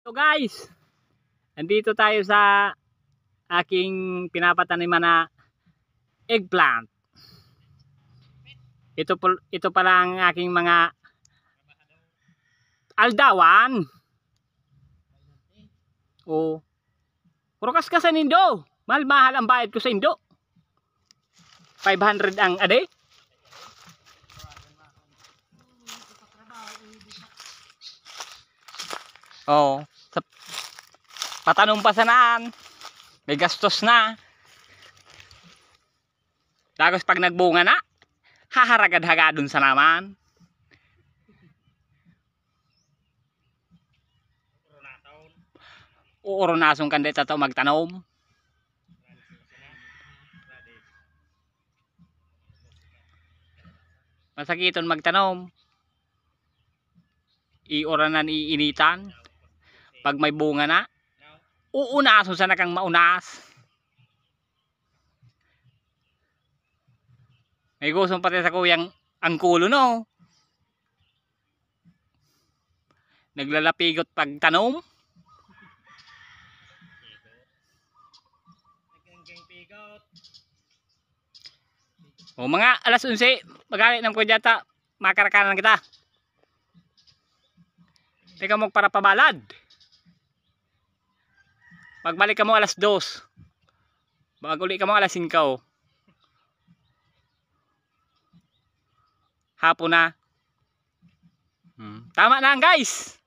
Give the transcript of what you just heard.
So guys, andito tayo sa aking pinapataniman na eggplant. Ito pala ang aking mga aldawan. Oh. Kurukas ka sa Indo. Mahal ang bayad ko sa Indo. 500 ang ade. Oh, patanong pa sanaan. May gastos na. Tapos pag nagbunga na, haharagad-hagadon sa naman. Uoronason kan dito tato magtanom. Masakiton magtanom. Ioranan iinitan. Pag may bunga na, uunason sana kang maunas. May gustong pati sa kuyang ang kulo no. Naglalapigot pag tanom. O mga alas 11, magalit ng kudyata, makarakanan kita. Teka mo para pabalad. Magbalik ka mo alas 2. Maguli ka mo alas 5. Hapon na. Tama na guys.